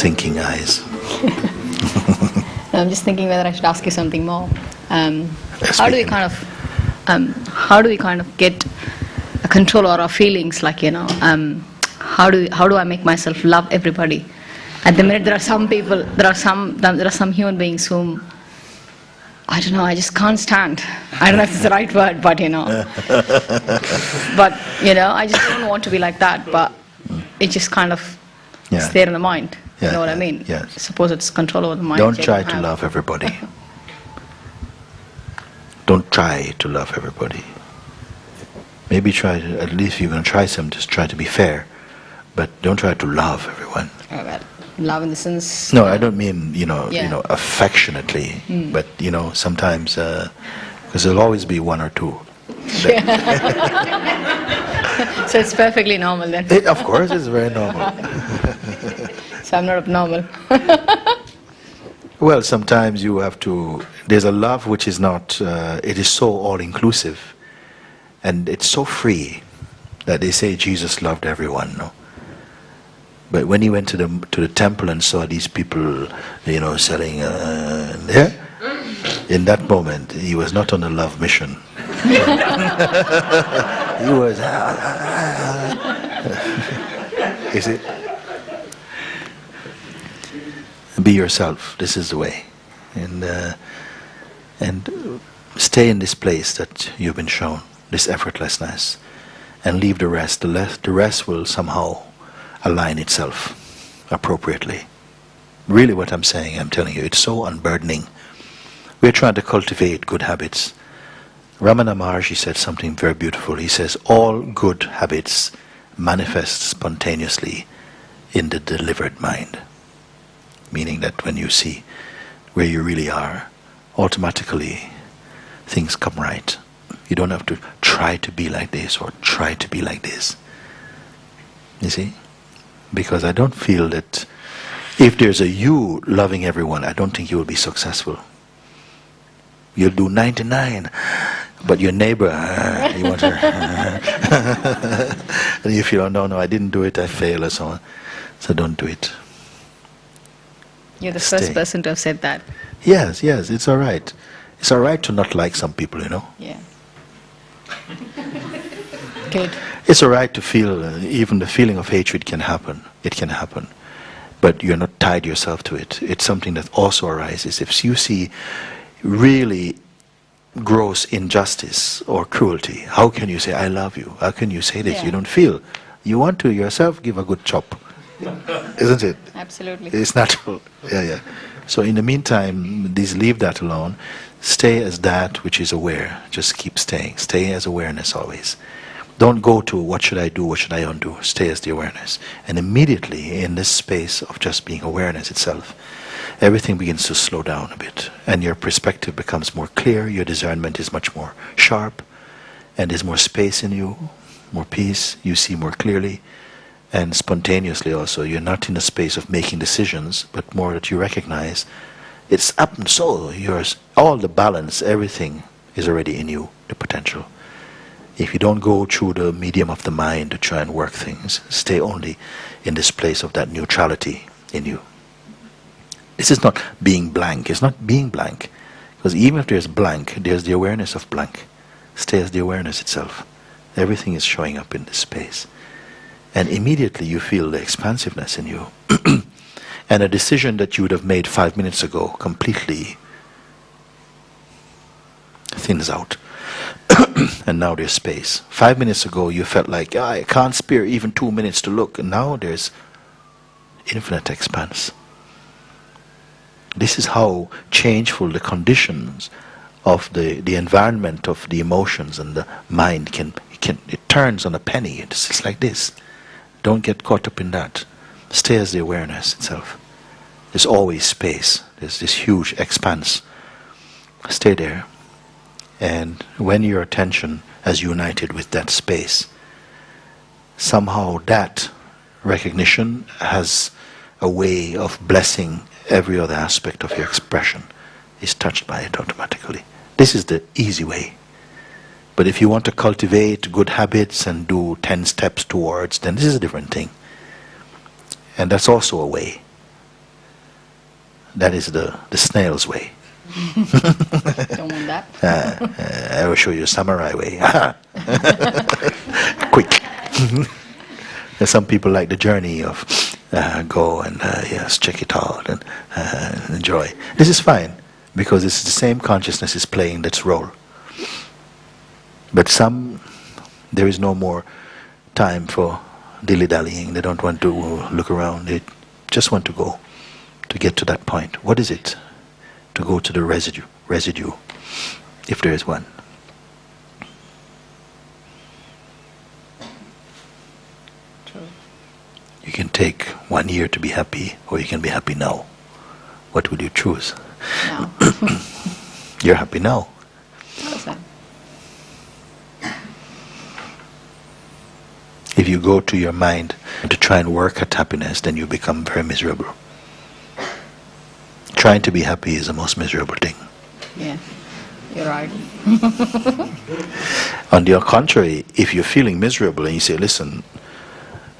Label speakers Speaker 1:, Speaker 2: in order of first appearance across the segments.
Speaker 1: thinking eyes.
Speaker 2: I'm just thinking whether I should ask you something more.
Speaker 1: Yes,
Speaker 2: How
Speaker 1: we
Speaker 2: do we
Speaker 1: can.
Speaker 2: how do we kind of get a control over our feelings? Like, how do I make myself love everybody? At the minute, there are some people, there are some human beings whom I don't know. I just can't stand. I don't know if it's the right word, but I just don't want to be like that. But it just kind of it's there in the mind. You know what I mean?
Speaker 1: Yes.
Speaker 2: Suppose it's control over the mind.
Speaker 1: Don't try to love everybody. Don't try to love everybody. Maybe try to, at least if you're going to try some, just try to be fair. But don't try to love everyone.
Speaker 2: Oh, well, love in the sense...
Speaker 1: No, I don't mean, affectionately. But, sometimes, because there'll always be one or two.
Speaker 2: So it's perfectly normal then.
Speaker 1: Of course, it's very normal.
Speaker 2: So I'm not abnormal.
Speaker 1: Well, sometimes you have to, there's a love which is not, it is so all-inclusive. And it's so free that they say Jesus loved everyone, no? But when he went to the temple and saw these people, selling there, in that moment, he was not on a love mission. He was, you see? Be yourself. This is the way, and stay in this place that you've been shown, this effortlessness, and leave the rest. The rest will somehow align itself appropriately. Really, what I'm saying, I'm telling you, it's so unburdening. We're trying to cultivate good habits. Ramana Maharshi said something very beautiful. He says, all good habits manifest spontaneously in the delivered mind. Meaning that when you see where you really are, automatically things come right. You don't have to try to be like this or try to be like this. You see? Because I don't feel that if there's a you loving everyone, I don't think you will be successful. You'll do 99, but your neighbor, you want her. And you feel, oh no, I didn't do it, I failed, or so on. So don't do it.
Speaker 2: You're the first person to have said that.
Speaker 1: Yes, it's all right. It's all right to not like some people,
Speaker 2: Yeah. Good.
Speaker 1: It's all right to feel, even the feeling of hatred can happen. It can happen. But you're not tied yourself to it. It's something that also arises. If you see really gross injustice or cruelty, how can you say, I love you? How can you say this?
Speaker 2: Yeah.
Speaker 1: You don't feel. You want to yourself give a good chop. Isn't it?
Speaker 2: Absolutely.
Speaker 1: It's natural. Yeah. So in the meantime, leave that alone. Stay as that which is aware. Just keep staying. Stay as awareness always. Don't go to what should I do, what should I undo. Stay as the awareness. And immediately in this space of just being awareness itself, everything begins to slow down a bit. And your perspective becomes more clear, your discernment is much more sharp, and there's more space in you, more peace, you see more clearly. And spontaneously also, you're not in a space of making decisions, but more that you recognize it's up and so yours, all the balance, everything is already in you, the potential. If you don't go through the medium of the mind to try and work things, stay only in this place of that neutrality in you. This is not being blank, it's not being blank. Because even if there's blank, there's the awareness of blank. Stay as the awareness itself. Everything is showing up in this space. And immediately you feel the expansiveness in you. And a decision that you would have made 5 minutes ago completely thins out. And now there's space. 5 minutes ago you felt like, I can't spare even 2 minutes to look. And now there's infinite expanse. This is how changeful the conditions of the environment of the emotions and the mind it turns on a penny. It's just like this. Don't get caught up in that. Stay as the awareness itself. There's always space. There's this huge expanse. Stay there. And when your attention is united with that space, somehow that recognition has a way of blessing every other aspect of your expression. Is touched by it automatically. This is the easy way. But if you want to cultivate good habits and do 10 steps towards, then this is a different thing. And that's also a way. That is the snail's way.
Speaker 2: Don't want that.
Speaker 1: I will show you a samurai way. Quick. And some people like the journey of go and yes, check it out and enjoy. This is fine because it's the same consciousness is playing its role. But some, there is no more time for dilly-dallying. They don't want to look around. They just want to go, to get to that point. What is it? To go to the residue, if there is one.
Speaker 2: True.
Speaker 1: You can take 1 year to be happy, or you can be happy now. What would you choose?
Speaker 2: No.
Speaker 1: You're happy now.
Speaker 2: Awesome.
Speaker 1: If you go to your mind to try and work at happiness, then you become very miserable. Trying to be happy is the most miserable thing.
Speaker 2: Yeah, you're right.
Speaker 1: On the contrary, if you're feeling miserable and you say, listen,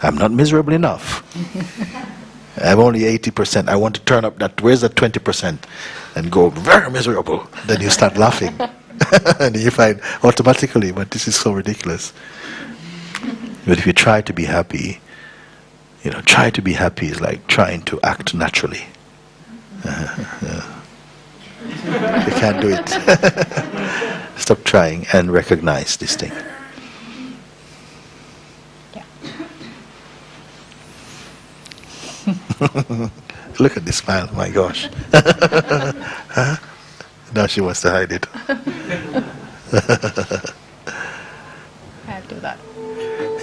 Speaker 1: I'm not miserable enough. I'm only 80%. I want to turn up that, where's that 20%? And go very miserable. Then you start laughing. And you find automatically, but this is so ridiculous. But if you try to be happy, try to be happy is like trying to act naturally. You can't do it. Stop trying and recognize this thing.
Speaker 2: Yeah.
Speaker 1: Look at this smile, my gosh. Huh? Now she wants to hide it.
Speaker 2: I'll do that.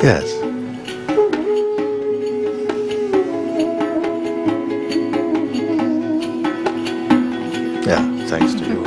Speaker 1: Yes. Yeah, thanks to you.